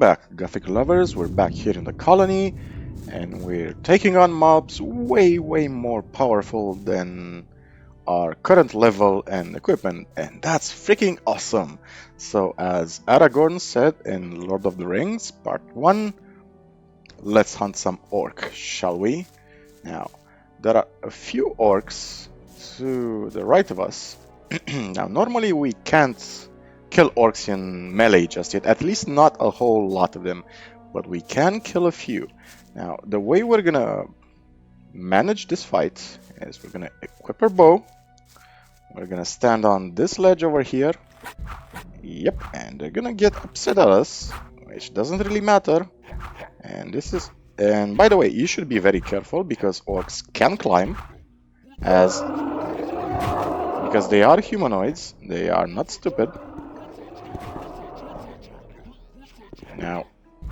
back, Gothic lovers. We're back here in the colony, and we're taking on mobs way more powerful than our current level and equipment, and that's freaking awesome. So, as Aragorn said in Lord of the Rings, Part 1, let's hunt some orc, shall we? Now, there are a few orcs to the right of us. Now, normally we can't kill orcs in melee just yet, at least not a whole lot of them, but we can kill a few. Now, the way we're gonna manage this fight is we're gonna equip our bow. We're gonna stand on this ledge over here. Yep, and they're gonna get upset at us, which doesn't really matter. And by the way, you should be very careful because orcs can climb, because they are humanoids. They are not stupid. Now,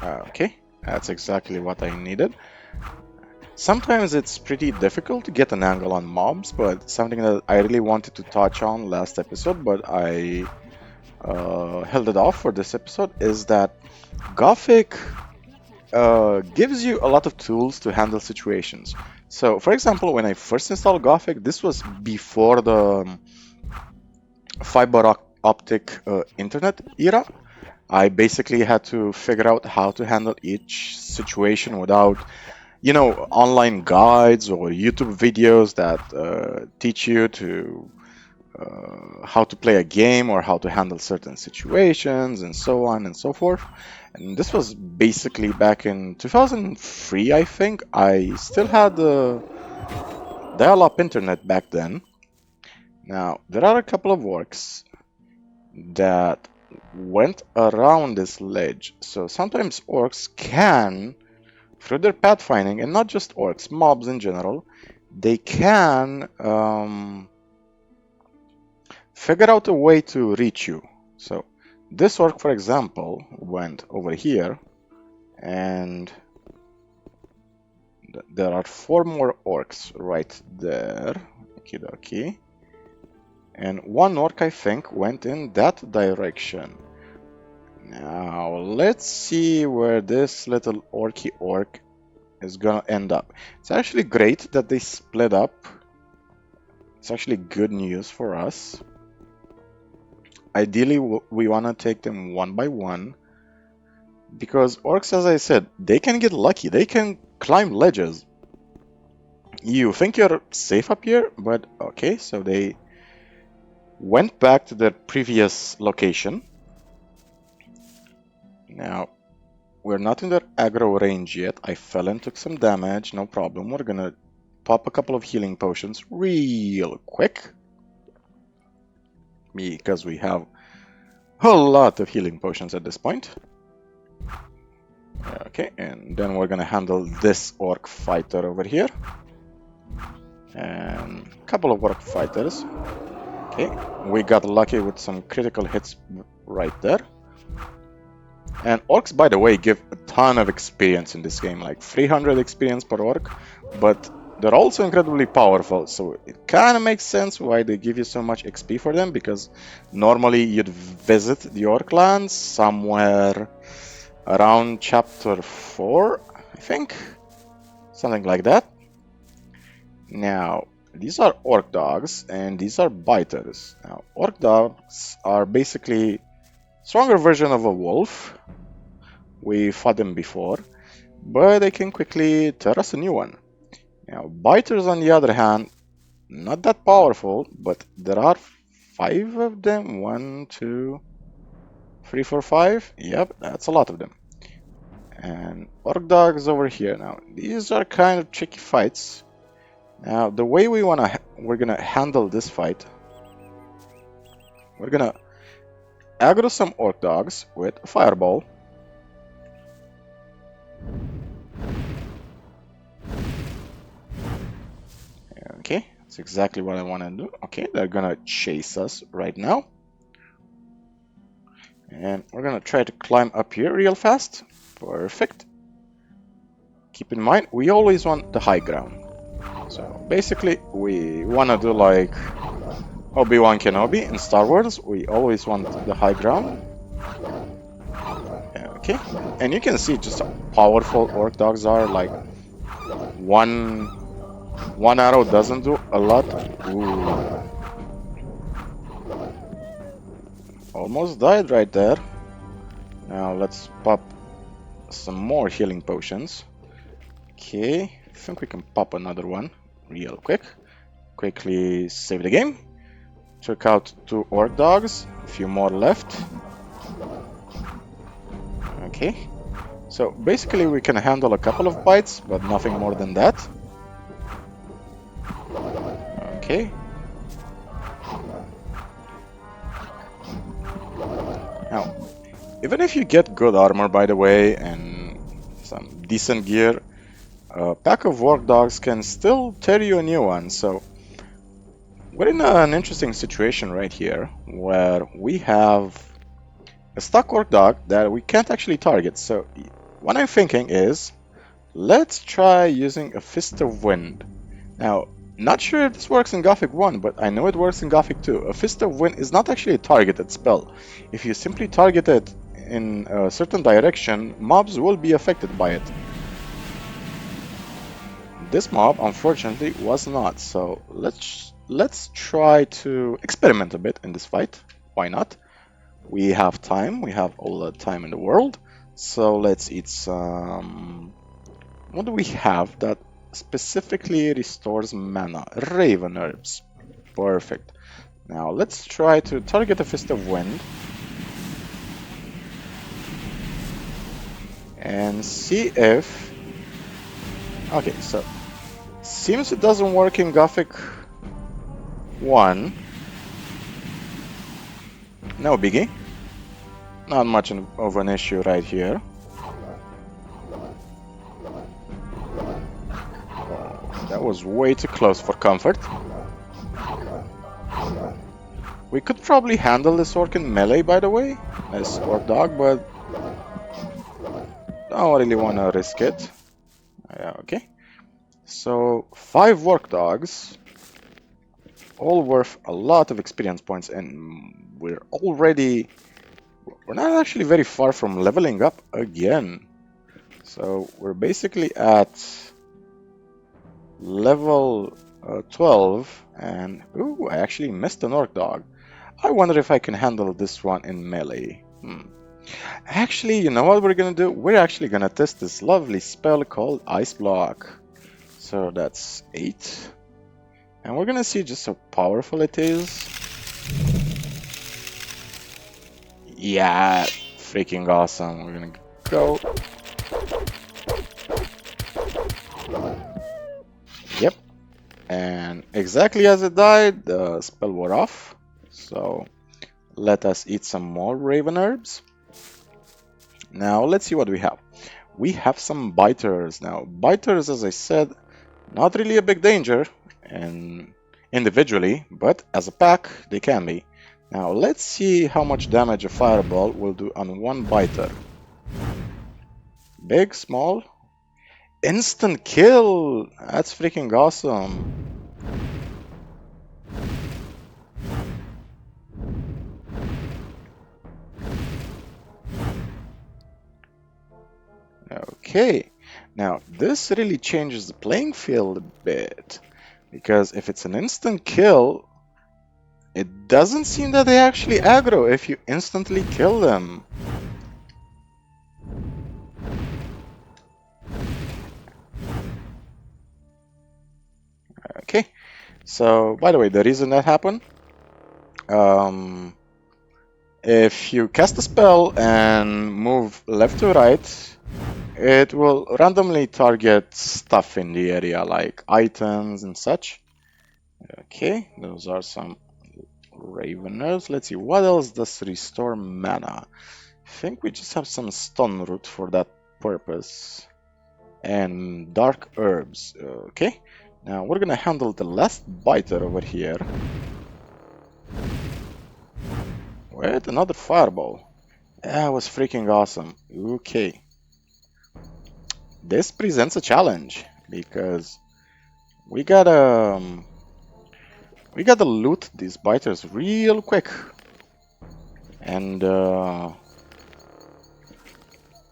okay, that's exactly what I needed. Sometimes it's pretty difficult to get an angle on mobs, but something that I really wanted to touch on last episode, but I held it off for this episode, is that Gothic gives you a lot of tools to handle situations. So, for example, when I first installed Gothic, this was before the fiber optic internet era. I basically had to figure out how to handle each situation without, online guides or YouTube videos that teach you to how to play a game or how to handle certain situations and so on and so forth. And this was basically back in 2003, I think. I still had the dial-up internet back then. Now, there are a couple of orcs that went around this ledge. So sometimes orcs can, through their pathfinding, and not just orcs, mobs in general, they can figure out a way to reach you. So this orc, for example, went over here, and there are 4 more orcs right there. Okie dokie. And one orc, I think, went in that direction. Now, let's see where this little orky orc is gonna end up. It's actually great that they split up. It's actually good news for us. Ideally, we want to take them one by one, because orcs, as I said, they can get lucky. They can climb ledges. You think you're safe up here, but okay, so they went back to their previous location. Now, we're not in their aggro range yet. I fell and took some damage, no problem. We're gonna pop a couple of healing potions real quick, because we have a lot of healing potions at this point. Okay, and then we're gonna handle this orc fighter over here. And a couple of orc fighters. Okay, we got lucky with some critical hits right there. And orcs, by the way, give a ton of experience in this game, like 300 experience per orc, but they're also incredibly powerful, so it kind of makes sense why they give you so much XP for them, because normally you'd visit the Orc Lands somewhere around chapter 4, I think, something like that. Now, these are orc dogs, and these are biters. Now, orc dogs are basically stronger version of a wolf. We fought them before, but they can quickly tear us a new one. Now, biters, on the other hand, not that powerful, but there are 5 of them. 1, 2, 3, 4, 5. Yep, that's a lot of them. And orc dogs over here. Now, these are kind of tricky fights. Now, the way we're gonna handle this fight, we're gonna aggro some orc dogs with a fireball. Okay, that's exactly what I want to do. Okay, they're gonna chase us right now. And we're gonna try to climb up here real fast. Perfect. Keep in mind, we always want the high ground. So basically, we want to do like Obi-Wan Kenobi in Star Wars. We always want the high ground. Okay, and you can see just how powerful orc dogs are. Like one arrow doesn't do a lot. Ooh, almost died right there. Now let's pop some more healing potions. Okay, I think we can pop another one real quick. Quickly save the game. Took out 2 orc dogs, a few more left. Okay, so basically we can handle a couple of bites, but nothing more than that. Okay. Now, even if you get good armor, by the way, and some decent gear, a pack of orc dogs can still tear you a new one. So we're in an interesting situation right here, where we have a stuck orc dog that we can't actually target. So what I'm thinking is, let's try using a Fist of Wind. Now, not sure if this works in Gothic 1, but I know it works in Gothic 2. A Fist of Wind is not actually a targeted spell. If you simply target it in a certain direction, mobs will be affected by it. This mob, unfortunately, was not, so let's try to experiment a bit in this fight. Why not? We have time, we have all the time in the world, so let's eat some... What do we have that specifically restores mana? Raven herbs. Perfect. Now let's try to target a Fist of Wind and see if... Okay, so seems it doesn't work in Gothic 1. No biggie. Not much of an issue right here. That was way too close for comfort. We could probably handle this orc in melee, by the way, as orc dog, but don't really want to risk it. Yeah, okay. So 5 orc dogs, all worth a lot of experience points, and we're not actually very far from leveling up again. So we're basically at level 12, and ooh, I actually missed an orc dog. I wonder if I can handle this one in melee. Actually, you know what we're gonna do? We're actually gonna test this lovely spell called Ice Block. So that's 8. And we're gonna see just how powerful it is. Yeah, freaking awesome. We're gonna go. Yep. And exactly as it died, the spell wore off. So let us eat some more raven herbs. Now let's see what we have. We have some biters. Now biters, as I said, not really a big danger and individually, but as a pack they can be. Now let's see how much damage a fireball will do on one biter. Big, small, instant kill. That's freaking awesome. Okay, now this really changes the playing field a bit, because if it's an instant kill, it doesn't seem that they actually aggro if you instantly kill them. Okay, so by the way, the reason that happened, if you cast a spell and move left to right, it will randomly target stuff in the area, like items and such. Okay, those are some Raveners. Let's see, what else does restore mana? I think we just have some stone root for that purpose. And dark herbs. Okay, now we're gonna handle the last biter over here. Wait, another fireball. That was freaking awesome. Okay. This presents a challenge because we gotta loot these biters real quick. And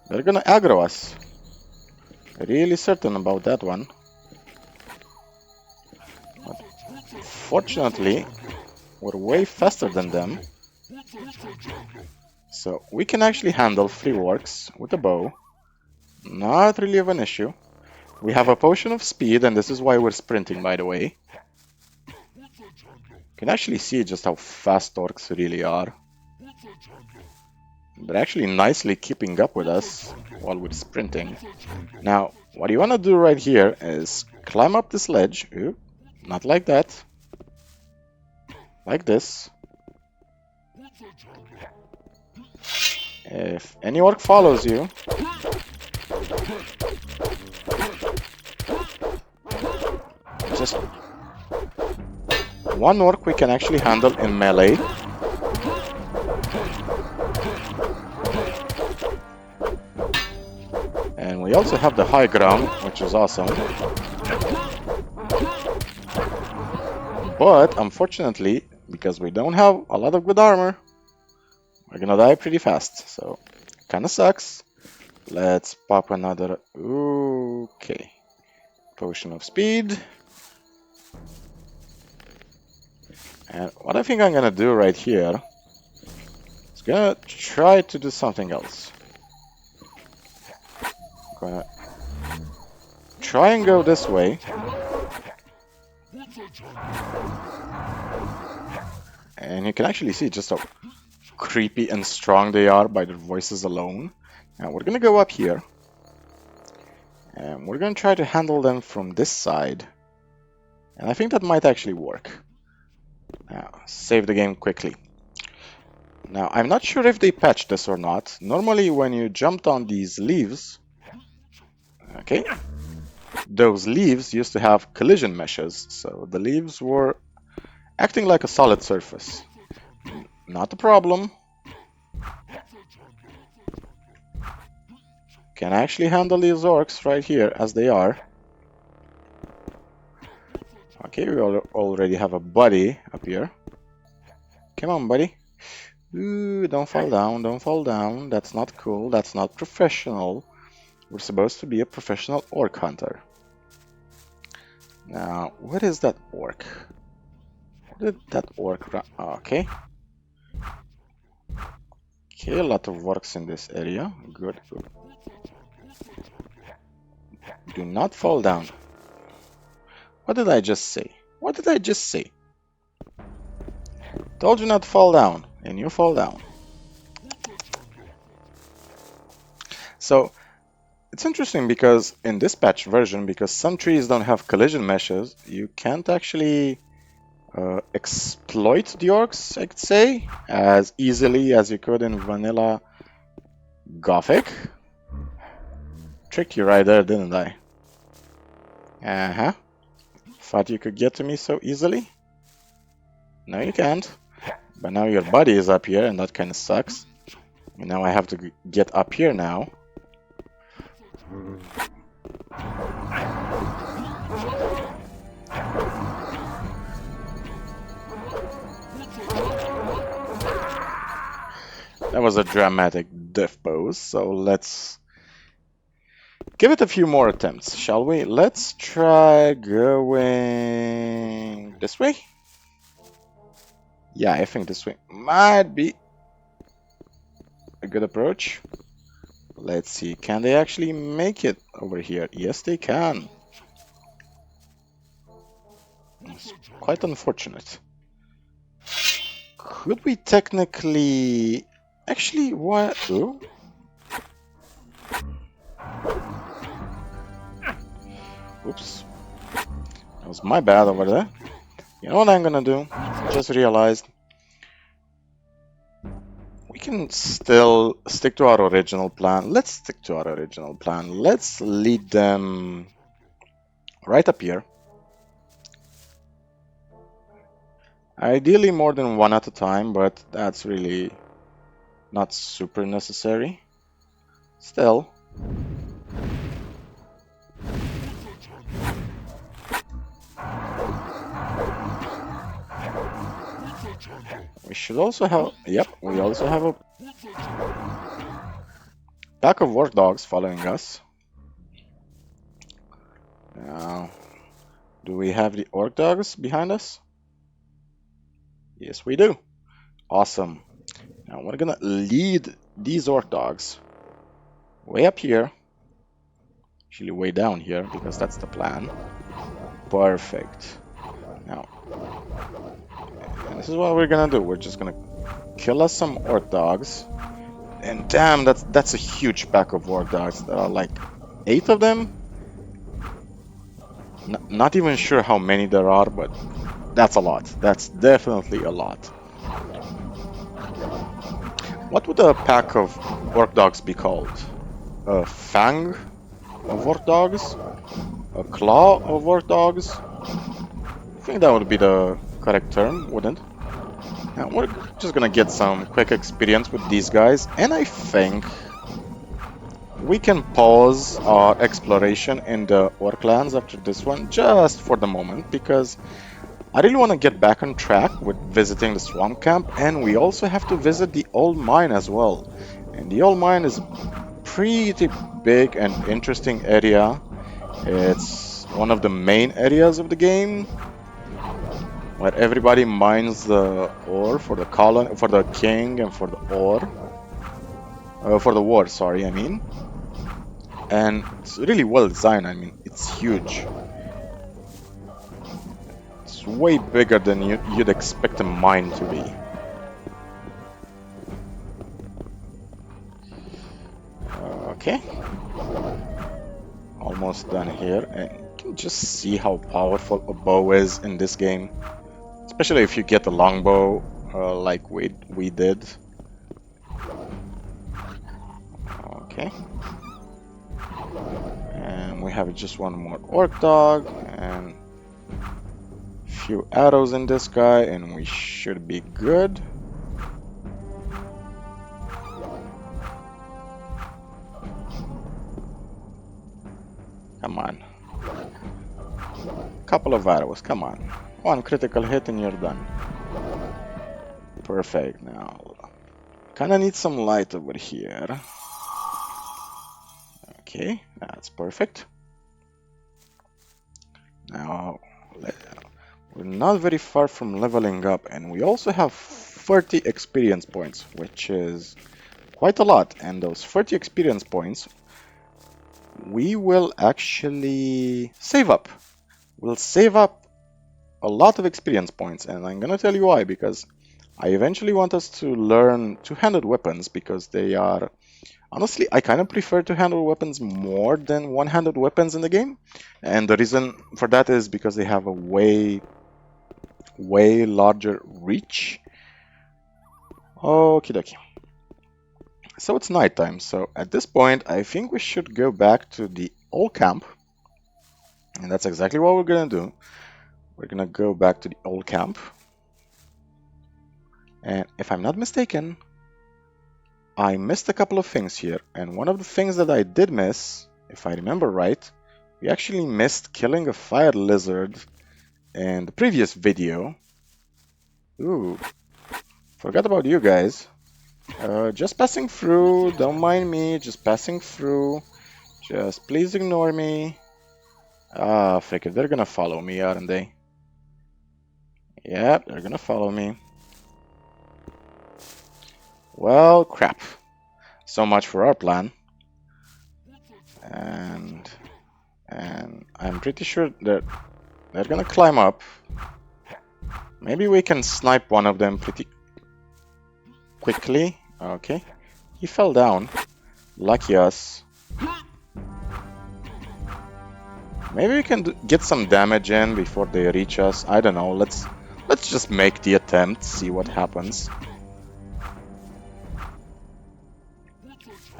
They're gonna aggro us. Really certain about that one. But fortunately, we're way faster than them. So we can actually handle 3 orcs with a bow. Not really of an issue. We have a potion of speed, and this is why we're sprinting, by the way. You can actually see just how fast orcs really are. They're actually nicely keeping up with us while we're sprinting. Now, what you want to do right here is climb up this ledge. Ooh, not like that. Like this. If any orc follows you, just one orc we can actually handle in melee. And we also have the high ground, which is awesome. But unfortunately, because we don't have a lot of good armor, we're gonna die pretty fast. So, kinda sucks. Let's pop another. Okay. Potion of speed. And what I think I'm gonna do right here is gonna try to do something else. I'm gonna try and go this way. And you can actually see just how creepy and strong they are by their voices alone. Now we're gonna go up here. And we're gonna try to handle them from this side. And I think that might actually work. Now, save the game quickly. Now, I'm not sure if they patched this or not. Normally, when you jumped on these leaves, okay, those leaves used to have collision meshes, so the leaves were acting like a solid surface. Not a problem. Can actually handle these orcs right here as they are. Okay, we already have a buddy up here. Come on, buddy. Ooh, don't fall down, don't fall down. That's not cool, that's not professional. We're supposed to be a professional orc hunter. Now, what is that orc? What did that orc run? Okay. Okay, a lot of orcs in this area. Good, good. Do not fall down. What did I just say? What did I just say? Told you not to fall down, and you fall down. So, it's interesting because in this patch version, because some trees don't have collision meshes, you can't actually exploit the orcs, I could say, as easily as you could in vanilla Gothic. Tricked you right there, didn't I? Uh-huh. Thought you could get to me so easily? No, you can't. But now your buddy is up here, and that kind of sucks. And now I have to get up here now. That was a dramatic diff pose, so let's give it a few more attempts, shall we? Let's try going this way. Yeah, I think this way might be a good approach. Let's see, can they actually make it over here? Yes, they can. It's quite unfortunate. Could we technically... Actually, what? Oh. Oops. That was my bad over there. You know what I'm gonna do? Just realized. We can still stick to our original plan. Let's stick to our original plan. Let's lead them right up here. Ideally more than one at a time, but that's really not super necessary. Still. We should also have... Yep, we also have a... pack of orc dogs following us. Now, do we have the orc dogs behind us? Yes, we do. Awesome. Now we're gonna lead these orc dogs way up here. Actually, way down here because that's the plan. Perfect. Now, and this is what we're gonna do. We're just gonna kill us some orc dogs. And damn, that's a huge pack of orc dogs. There are like 8 of them. Not even sure how many there are, but that's a lot. That's definitely a lot. What would a pack of orc dogs be called? A fang of orc dogs? A claw of orc dogs? I think that would be the correct term, wouldn't it? Now we're just gonna get some quick experience with these guys, and I think we can pause our exploration in the Orc Lands after this one, just for the moment, because I really want to get back on track with visiting the swamp camp, and we also have to visit the old mine as well. And the old mine is a pretty big and interesting area. It's one of the main areas of the game, where everybody mines the ore for the colony, for the king, and for the for the war. Sorry, I mean. And it's really well designed. I mean, it's huge. It's way bigger than you'd expect a mine to be. Okay. Almost done here. And you can just see how powerful a bow is in this game. Especially if you get a longbow like we did. Okay. And we have just one more orc dog and a few arrows in this guy, and we should be good. Come on. Couple of arrows, come on. One critical hit and you're done. Perfect. Now, kinda need some light over here. Okay, that's perfect. Now, we're not very far from leveling up, and we also have 30 experience points, which is quite a lot. And those 30 experience points, we will actually save up. We'll save up a lot of experience points, and I'm gonna tell you why, because I eventually want us to learn two-handed weapons, because they are... Honestly, I kind of prefer two-handed weapons more than one-handed weapons in the game. And the reason for that is because they have a way larger reach. Okie dokie. So it's nighttime, so at this point I think we should go back to the old camp. And that's exactly what we're gonna do. We're gonna go back to the old camp. And if I'm not mistaken, I missed a couple of things here, and one of the things that I did miss, if I remember right, we actually missed killing a fire lizard in the previous video. Ooh, forgot about you guys. Just passing through, don't mind me, just passing through. Just please ignore me. Ah, frick it, they're gonna follow me, aren't they? Yep, they're gonna follow me. Well, crap. So much for our plan. And I'm pretty sure that they're gonna climb up. Maybe we can snipe one of them pretty quickly. Okay. He fell down. Lucky us. Maybe we can get some damage in before they reach us. I don't know. Let's just make the attempt, see what happens.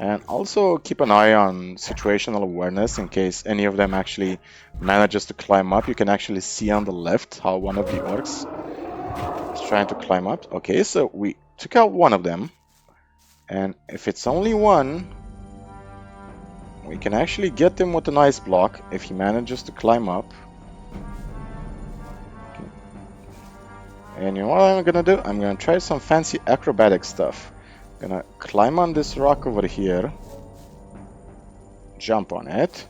And also keep an eye on situational awareness in case any of them actually manages to climb up. You can actually see on the left how one of the orcs is trying to climb up. Okay, so we took out one of them. And if it's only one, we can actually get him with an ice block if he manages to climb up. Okay. And you know what I'm gonna do? I'm gonna try some fancy acrobatic stuff. Gonna climb on this rock over here. jump on it.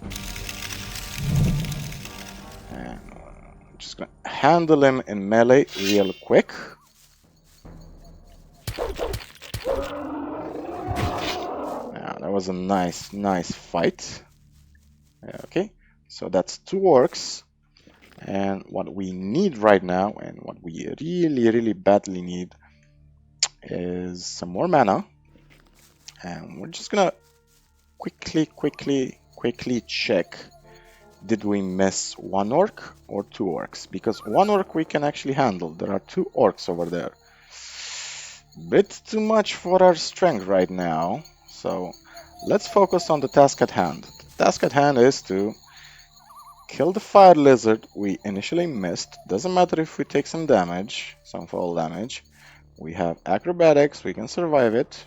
And just gonna handle him in melee real quick. Now, that was a nice fight. Okay, so that's 2 orcs. And what we need right now, and what we really badly need, is some more mana. And we're just gonna quickly check. Did we miss 1 orc or 2 orcs? Because 1 orc we can actually handle. There are 2 orcs over there. Bit too much for our strength right now. So let's focus on the task at hand. The task at hand is to kill the fire lizard we initially missed. Doesn't matter if we take some damage, some fall damage. We have acrobatics, we can survive it.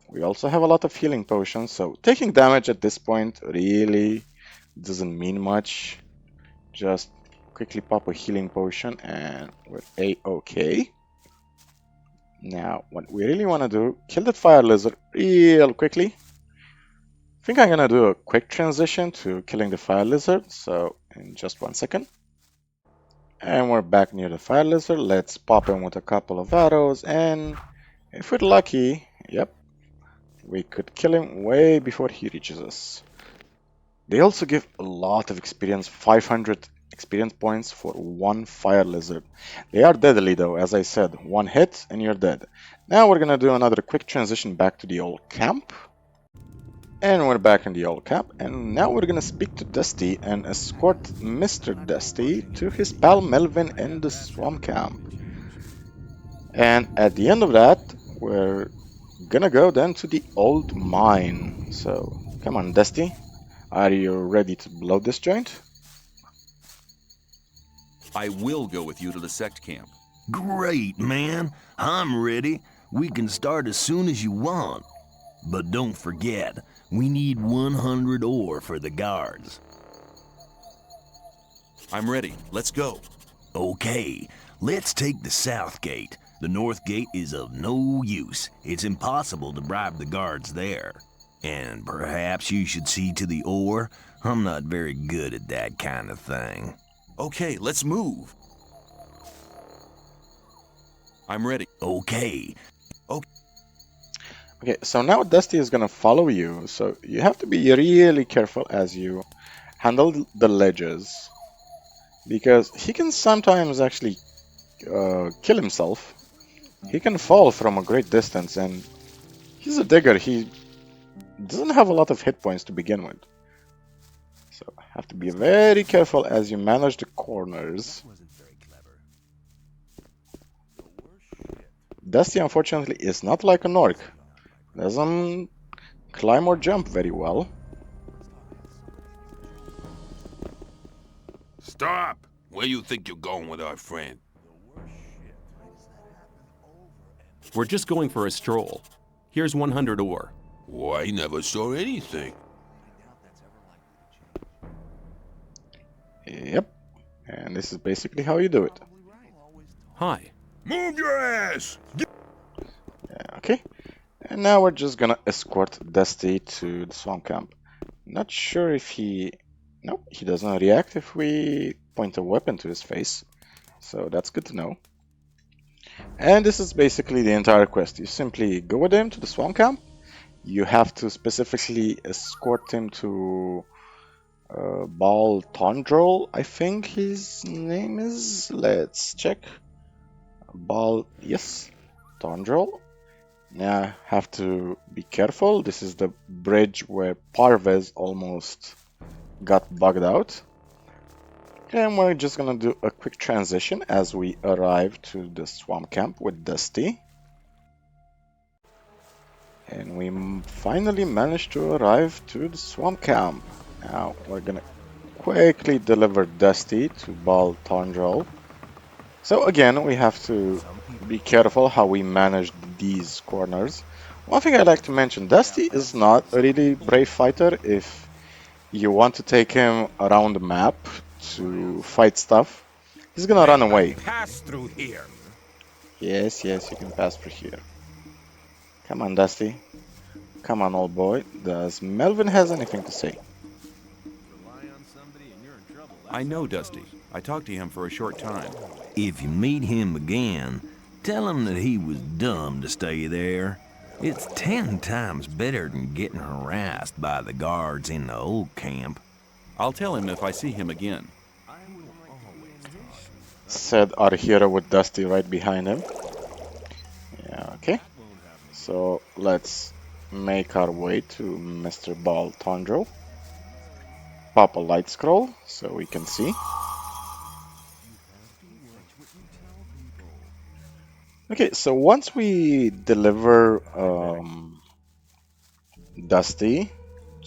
We also have a lot of healing potions, so taking damage at this point really doesn't mean much. Just quickly pop a healing potion and we're a-okay. Now, what we really want to do, kill that fire lizard real quickly. I think I'm gonna do a quick transition to killing the fire lizard, so in just 1 second. And we're back near the fire lizard. Let's pop him with a couple of arrows, and if we're lucky, yep, we could kill him way before he reaches us. They also give a lot of experience, 500 experience points for 1 fire lizard. They are deadly though, as I said, 1 hit and you're dead. Now we're gonna do another quick transition back to the old camp. And we're back in the old camp, and now we're gonna speak to Dusty and escort Mr. Dusty to his pal Melvin in the swamp camp. And at the end of that, we're gonna go then to the old mine. So, come on Dusty, are you ready to blow this joint? I will go with you to the sect camp. Great, man. I'm ready. We can start as soon as you want. But don't forget, we need 100 ore for the guards. I'm ready. Let's go. Okay, let's take the south gate. The north gate is of no use. It's impossible to bribe the guards there. And perhaps you should see to the ore. I'm not very good at that kind of thing. Okay, let's move. I'm ready. Okay. Okay, so now Dusty is gonna follow you, so you have to be really careful as you handle the ledges, because he can sometimes actually kill himself. He can fall from a great distance, and he's a digger. He doesn't have a lot of hit points to begin with. So have to be very careful as you manage the corners. Dusty, unfortunately, is not like an orc. Doesn't climb or jump very well. Stop! Where you think you're going with our friend? We're just going for a stroll. Here's 100 ore. Well, I never saw anything. Yep. And this is basically how you do it. Hi. Move your ass! Okay. And now we're just gonna escort Dusty to the swamp camp. Not sure if he... No, he doesn't react if we point a weapon to his face. So that's good to know. And this is basically the entire quest. You simply go with him to the swamp camp. You have to specifically escort him to Bal Tondrol, I think his name is. Let's check. Yes, Tondrol. Now, have to be careful. This is the bridge where Parvez almost got bugged out. And we're just gonna do a quick transition as we arrive to the swamp camp with Dusty. And we finally managed to arrive to the swamp camp. Now, we're gonna quickly deliver Dusty to Bal Tondrol. So again, we have to be careful how we manage these corners. One thing I'd like to mention, Dusty is not a really brave fighter. If you want to take him around the map to fight stuff, he's gonna run away. Pass through here. Yes, you can pass through here. Come on, Dusty. Come on, old boy. Does Melvin has anything to say? I know Dusty. I talked to him for a short time. If you meet him again, tell him that he was dumb to stay there. It's 10 times better than getting harassed by the guards in the old camp. I'll tell him if I see him again. Said our hero with Dusty right behind him. Yeah, okay. So let's make our way to Mr. Ball Tondro. Pop a light scroll so we can see. Okay, so once we deliver Dusty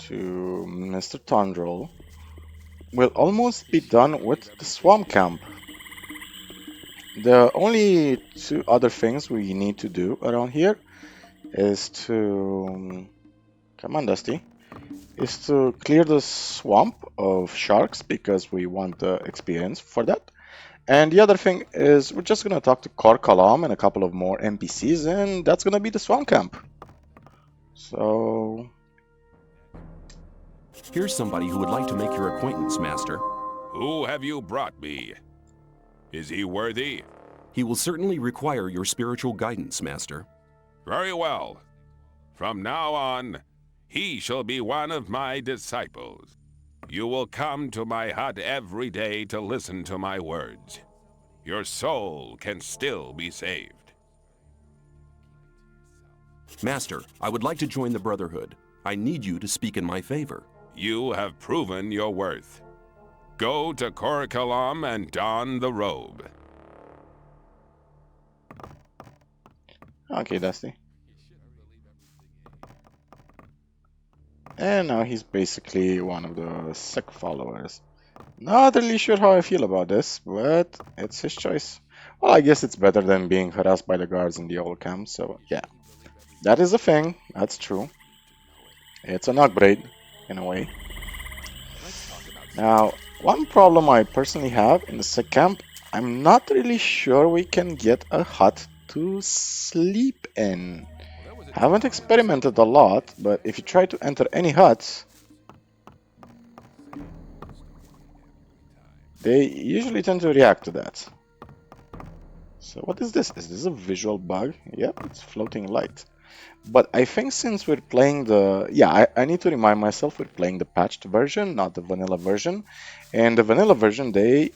to Mr. Tondrel, we'll almost be done with the swamp camp. The only two other things we need to do around here is to... Come on, Dusty. Is to clear the swamp of sharks because we want the experience for that. And the other thing is we're just gonna talk to Korkalam and a couple of more NPCs, and that's gonna be the swamp camp. So Here's somebody who would like to make your acquaintance, Master. Who have you brought me? Is he worthy? He will certainly require your spiritual guidance, Master. Very well. From now on, he shall be one of my disciples. You will come to my hut every day to listen to my words. Your soul can still be saved. Master, I would like to join the Brotherhood. I need you to speak in my favor. You have proven your worth. Go to Korkalam and don the robe. okay, Dusty. And now he's basically one of the sect followers. Not really sure how I feel about this, but it's his choice. Well, I guess it's better than being harassed by the guards in the old camp, so yeah. That is a thing, that's true. It's an upgrade, in a way. Now, one problem I personally have in the sect camp, I'm not really sure we can get a hut to sleep in. Haven't experimented a lot, but if you try to enter any huts, they usually tend to react to that. So what is this? Is this a visual bug? Yep, it's floating light. But I think since we're playing the... Yeah, I need to remind myself we're playing the patched version, not the vanilla version. And the vanilla version, they...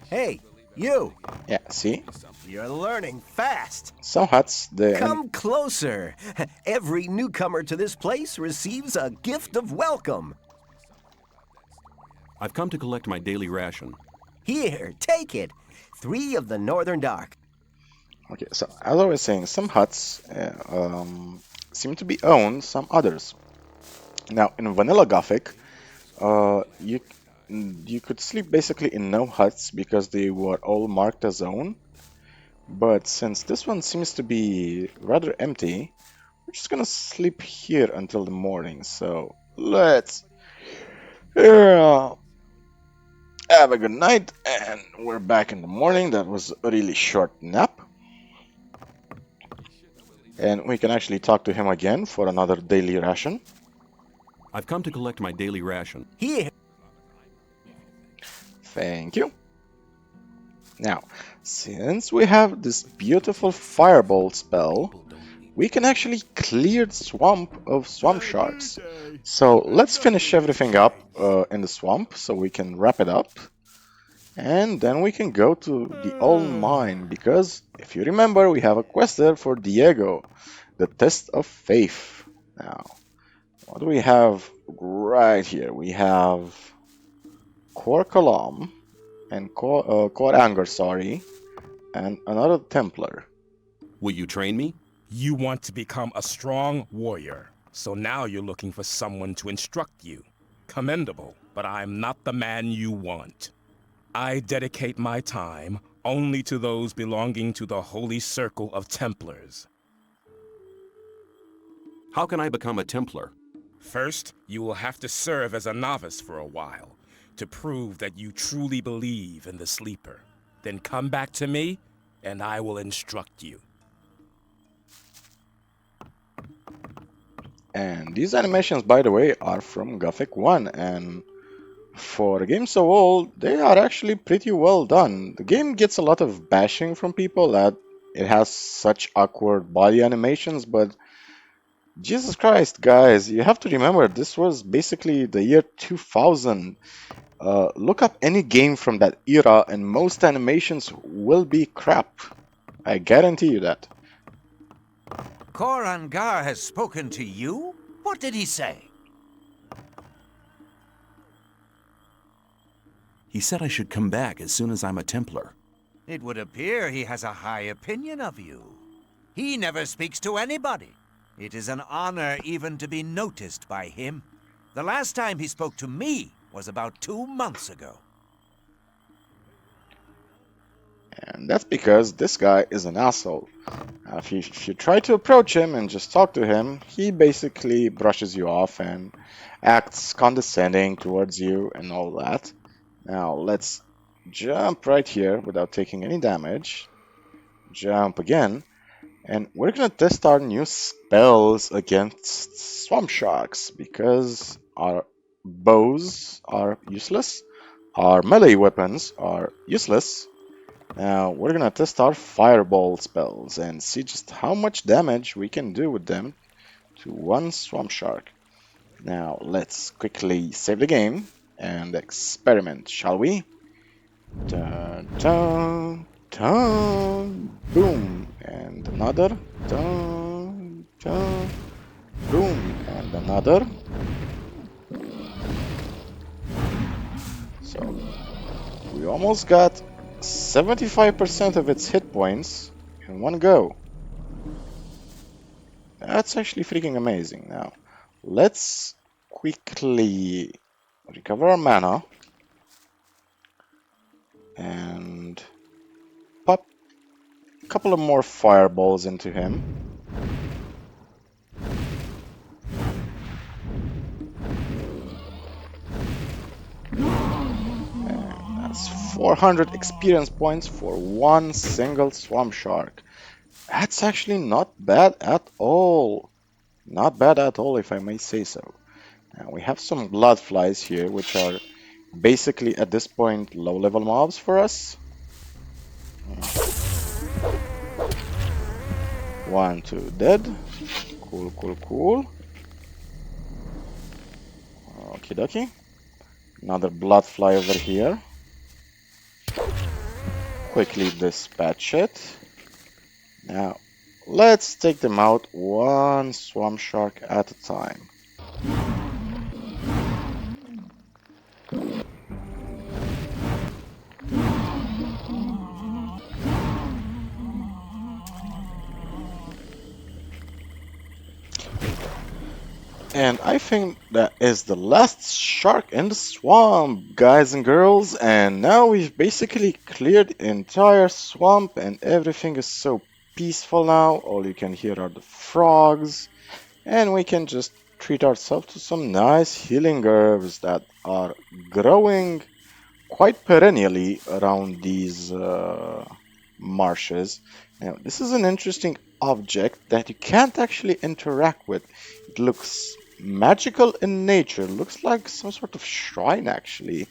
Hey, you! Yeah, see? You're learning fast. Some huts, they... Come closer. Every newcomer to this place receives a gift of welcome. I've come to collect my daily ration. Here, take it. 3 of the Northern Dark. Okay, so as I was saying, some huts seem to be owned, some others. Now, in vanilla Gothic, you could sleep basically in no huts because they were all marked as own. But since this one seems to be rather empty, we're just gonna sleep here until the morning. So let's have a good night, and we're back in the morning. That was a really short nap. And we can actually talk to him again for another daily ration. I've come to collect my daily ration. Here. Thank you. Now, since we have this beautiful fireball spell, we can actually clear the swamp of swamp sharks. So let's finish everything up in the swamp so we can wrap it up. And then we can go to the old mine, because if you remember, we have a quest there for Diego, the test of faith. Now, what do we have right here? We have Korkalam and Koranger, sorry, and another Templar. Will you train me? You want to become a strong warrior, so now you're looking for someone to instruct you. Commendable, but I'm not the man you want. I dedicate my time only to those belonging to the Holy Circle of Templars. How can I become a Templar? First, you will have to serve as a novice for a while to prove that you truly believe in the Sleeper. Then come back to me, and I will instruct you. And these animations, by the way, are from Gothic 1, and for a game so old, they are actually pretty well done. The game gets a lot of bashing from people that it has such awkward body animations, but Jesus Christ, guys, you have to remember this was basically the year 2000. Look up any game from that era, and most animations will be crap. I guarantee you that. Korangar has spoken to you? What did he say? He said I should come back as soon as I'm a Templar. It would appear he has a high opinion of you. He never speaks to anybody. It is an honor even to be noticed by him. The last time he spoke to me was about 2 months ago. And that's because this guy is an asshole. If you try to approach him and just talk to him, he basically brushes you off and acts condescending towards you and all that. Now let's jump right here without taking any damage. Jump again. And we're gonna test our new spells against swamp sharks because our bows are useless, our melee weapons are useless. Now we're gonna test our fireball spells and see just how much damage we can do with them to one swamp shark. Now let's quickly save the game and experiment, shall we? Dun, dun, dun, boom, and another, dun, dun, boom, and another. So we almost got 75% of its hit points in one go. That's actually freaking amazing. Now let's quickly recover our mana and pop a couple of more fireballs into him. And that's 400 experience points for one single swamp shark. That's actually not bad at all. Not bad at all, if I may say so. Now we have some blood flies here, which are basically at this point low level mobs for us. 1, 2 dead. Cool, cool, cool. Okie dokie. Another blood fly over here. Quickly dispatch it. Now let's take them out one swamp shark at a time. And I think that is the last shark in the swamp, guys and girls. And now we've basically cleared the entire swamp and everything is so peaceful now. All you can hear are the frogs. And we can just treat ourselves to some nice healing herbs that are growing quite perennially around these marshes. Now, this is an interesting object that you can't actually interact with. It looks magical in nature. Looks like some sort of shrine, actually.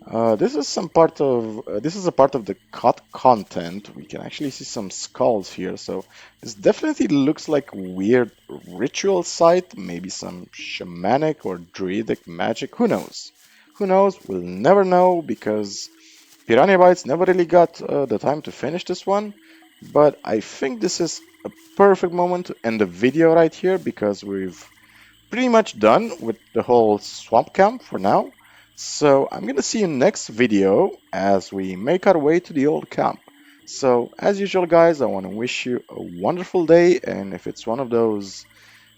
This is a part of the cut content. We can actually see some skulls here. So this definitely looks like a weird ritual site, maybe some shamanic or druidic magic. Who knows? Who knows? We'll never know because Pyranha Bytes never really got the time to finish this one. But I think this is a perfect moment to end the video right here because we've pretty much done with the whole swamp camp for now. So I'm gonna see you next video as we make our way to the old camp. So as usual, guys, I want to wish you a wonderful day, and if it's one of those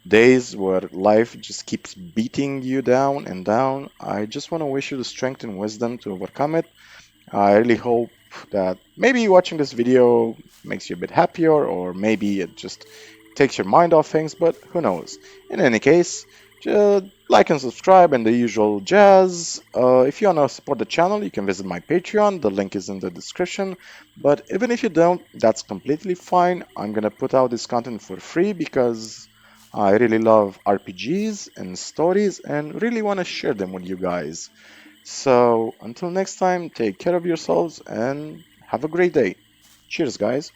days where life just keeps beating you down and down, I just want to wish you the strength and wisdom to overcome it. I really hope that maybe watching this video makes you a bit happier, or maybe it just takes your mind off things, but who knows. In any case, just like and subscribe and the usual jazz. If you want to support the channel, you can visit my Patreon. The link is in the description. But even if you don't, that's completely fine. I'm gonna put out this content for free because I really love RPGs and stories and really want to share them with you guys. So until next time, take care of yourselves and have a great day. Cheers, guys.